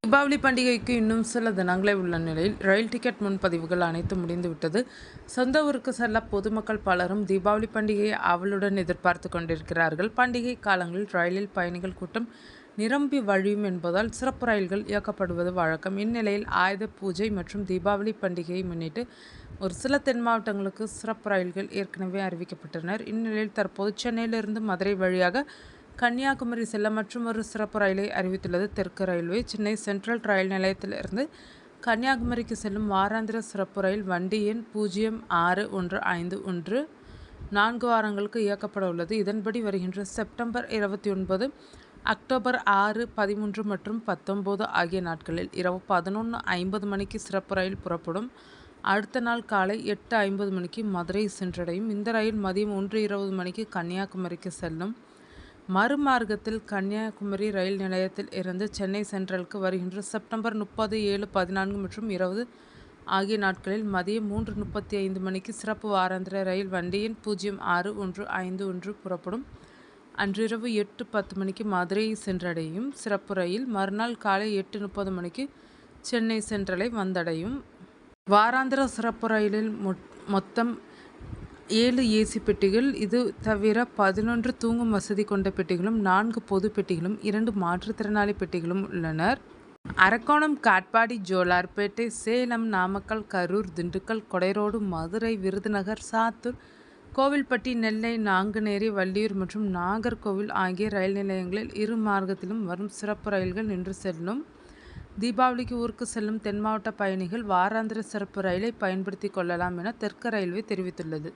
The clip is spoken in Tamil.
தீபாவளி பண்டிகைக்கு இன்னும் சில தினங்களே உள்ள நிலையில் ரயில் டிக்கெட் முன்பதிவுகள் அனைத்து முடிந்துவிட்டது. சொந்த ஊருக்கு செல்ல பொதுமக்கள் பலரும் தீபாவளி பண்டிகையை ஆவலுடன் எதிர்பார்த்து கொண்டிருக்கிறார்கள். பண்டிகை காலங்களில் ரயிலில் பயணிகள் கூட்டம் நிரம்பி வழியும் என்பதால் சிறப்பு ரயில்கள் இயக்கப்படுவது வழக்கம். இந்நிலையில் ஆயுத பூஜை மற்றும் தீபாவளி பண்டிகையை முன்னிட்டு ஒரு சில தென் மாவட்டங்களுக்கு சிறப்பு ரயில்கள் ஏற்கனவே அறிவிக்கப்பட்டனர். இந்நிலையில் தற்போது சென்னையிலிருந்து மதுரை வழியாக கன்னியாகுமரி செல்ல மற்றொரு சிறப்பு ரயிலை அறிவித்துள்ளது தெற்கு ரயில்வே. சென்னை சென்ட்ரல் ரயில் நிலையத்திலிருந்து கன்னியாகுமரிக்கு செல்லும் வாராந்திர சிறப்பு ரயில் வண்டி எண் 0615 4 வாரங்களுக்கு இயக்கப்பட உள்ளது. இதன்படி வருகின்ற செப்டம்பர் 29, அக்டோபர் 6, 13 மற்றும் 19 ஆகிய நாட்களில் இரவு 11:50 மணிக்கு சிறப்பு ரயில் புறப்படும். அடுத்த நாள் காலை 8:50 மணிக்கு மதுரை சென்றடையும். இந்த ரயில் மதியம் 1:20 மணிக்கு கன்னியாகுமரிக்கு செல்லும். மறுமார்க்கத்தில் கன்னியாகுமரி ரயில் நிலையத்தில் இருந்து சென்னை சென்ட்ரலுக்கு வருகின்ற செப்டம்பர் 30, 7, 14 மற்றும் 20 ஆகிய நாட்களில் மதியம் 3:35 மணிக்கு சிறப்பு வாராந்திர ரயில் வண்டி எண் 0615 புறப்படும். அன்றிரவு 8:10 மணிக்கு மதுரையை சென்றடையும் சிறப்பு ரயில் மறுநாள் காலை 8:30 மணிக்கு சென்னை சென்ட்ரலை வந்தடையும். வாராந்திர சிறப்பு ரயிலில் மொத்தம் 7 ஏசி பெட்டிகள், இது தவிர 11 தூங்கும் வசதி கொண்ட பெட்டிகளும் 4 பொது பெட்டிகளும் 2 மாற்றுத்திறனாளி பெட்டிகளும் உள்ளனர். அரக்கோணம், காட்பாடி, ஜோலார்பேட்டை, சேலம், நாமக்கல், கரூர், திண்டுக்கல், கொடைரோடு, மதுரை, விருதுநகர், சாத்தூர், கோவில்பட்டி, நெல்லை, நாங்குநேரி, வள்ளியூர் மற்றும் நாகர்கோவில் ஆகிய ரயில் நிலையங்களில் இரு மார்க்கத்திலும் வரும் சிறப்பு ரயில்கள் நின்று செல்லும். தீபாவளிக்கு ஊருக்கு செல்லும் தென் மாவட்ட பயணிகள் வாராந்திர சிறப்பு ரயிலை பயன்படுத்திக் கொள்ளலாம் என தெற்கு ரயில்வே தெரிவித்துள்ளது.